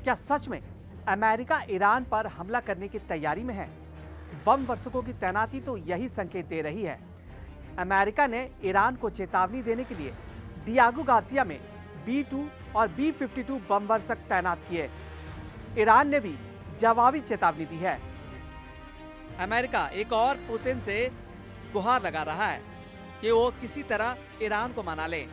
क्या सच में America Iran पर हमला करने की तैयारी में है? बम वर्षकों की तैनाती तो यही संकेत दे रही है। अमेरिका ने ईरान को चेतावनी देने के लिए डियागो गार्सिया में B-2 और B-52 बम वर्षक तैनात किए। ईरान ने भी जवाबी चेतावनी दी है। अमेरिका एक और पुतिन से गुहार लगा रहा है कि वो किसी तरह ईरान को मना ले।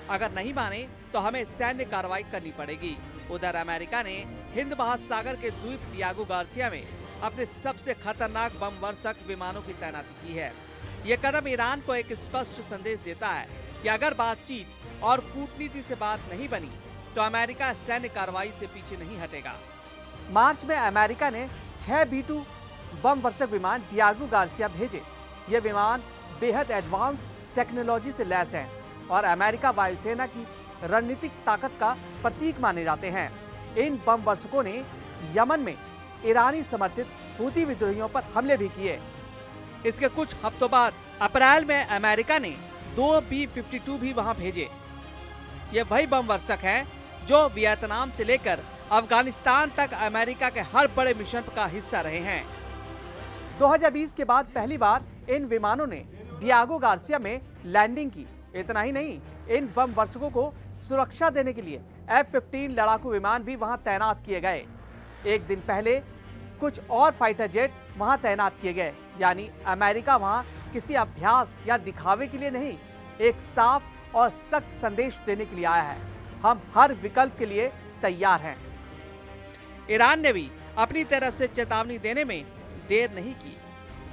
अगर नहीं माने तो हमें सैन्य कार्रवाई करनी पड़ेगी। उधर अमेरिका ने हिंद महासागर के द्वीप डियागो गार्सिया में अपने सबसे खतरनाक बम वर्षक विमानों की तैनाती की है। ये कदम ईरान को एक स्पष्ट संदेश देता है कि अगर बातचीत और कूटनीति से बात नहीं बनी तो अमेरिका सैन्य कार्रवाई से पीछे नहीं हटेगा। मार्च में अमेरिका ने 6 B-2 बम वर्षक विमान डियागो गार्सिया भेजे। ये विमान बेहद एडवांस टेक्नोलॉजी से लैस हैं और अमेरिका वायुसेना की रणनीतिक ताकत का प्रतीक माने जाते हैं। इन बम वर्षकों ने यमन में ईरानी समर्थित हूती विद्रोहियों पर हमले भी किए। इसके कुछ हफ्तों बाद अप्रैल में अमेरिका ने 2 B-52 भी वहां भेजे। ये वही बम वर्षक हैं जो वियतनाम से लेकर अफगानिस्तान तक अमेरिका के हर बड़े मिशन का हिस्सा रहे हैं। 2020 के बाद पहली बार इन विमानों ने डियागो गार्सिया में लैंडिंग की। इतना ही नहीं, इन बम वर्षकों को सुरक्षा देने के लिए F-15 लड़ाकू विमान भी वहां तैनात किए गए। एक दिन पहले कुछ और फाइटर जेट वहां तैनात किए गए। यानी अमेरिका वहां किसी अभ्यास या दिखावे के लिए नहीं, एक साफ और सख्त संदेश देने के लिए आया है। हम हर विकल्प के लिए तैयार हैं। ईरान ने भी अपनी तरफ से चेतावनी देने में देर नहीं की।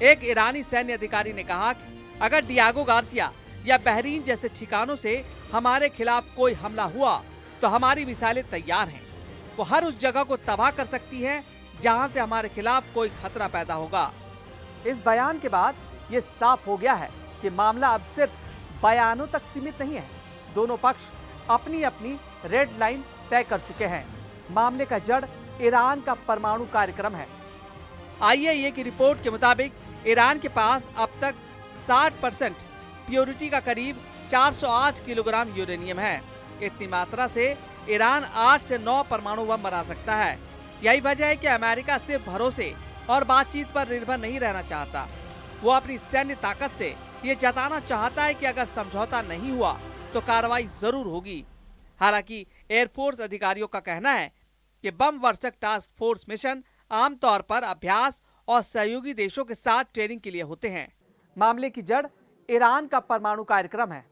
एक ईरानी सैन्य अधिकारी ने कहा कि अगर डियागो गार्सिया या बहरीन जैसे ठिकानों से हमारे खिलाफ कोई हमला हुआ तो हमारी मिसाइलें तैयार हैं। वो हर उस जगह को तबाह कर सकती हैं जहां से हमारे खिलाफ कोई खतरा पैदा होगा। इस बयान के बाद ये साफ हो गया है कि मामला अब सिर्फ बयानों तक सीमित नहीं है। दोनों पक्ष अपनी अपनी रेड लाइन तय कर चुके हैं। मामले का जड़ ईरान का परमाणु कार्यक्रम है। IAEA की रिपोर्ट के मुताबिक ईरान के पास अब तक 60% प्योरिटी का करीब 408 किलोग्राम यूरेनियम है। इतनी मात्रा से ईरान 8 से 9 परमाणु बम बना सकता है। यही वजह है कि अमेरिका सिर्फ भरोसे और बातचीत पर निर्भर नहीं रहना चाहता। वो अपनी सैन्य ताकत से ये जताना चाहता है कि अगर समझौता नहीं हुआ तो कार्रवाई जरूर होगी। हालांकि एयरफोर्स अधिकारियों का कहना है कि बम वर्षक टास्क फोर्स मिशन आमतौर पर अभ्यास और सहयोगी देशों के साथ ट्रेनिंग के लिए होते हैं। मामले की जड़ ईरान का परमाणु कार्यक्रम है,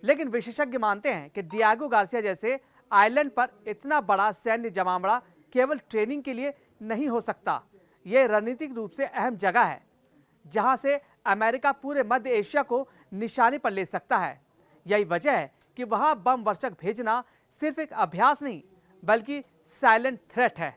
लेकिन विशेषज्ञ मानते हैं कि डियागो गार्सिया जैसे आइलैंड पर इतना बड़ा सैन्य जमावड़ा केवल ट्रेनिंग के लिए नहीं हो सकता। ये रणनीतिक रूप से अहम जगह है जहां से अमेरिका पूरे मध्य एशिया को निशाने पर ले सकता है। यही वजह है कि वहां बम वर्षक भेजना सिर्फ एक अभ्यास नहीं बल्कि साइलेंट थ्रेट है।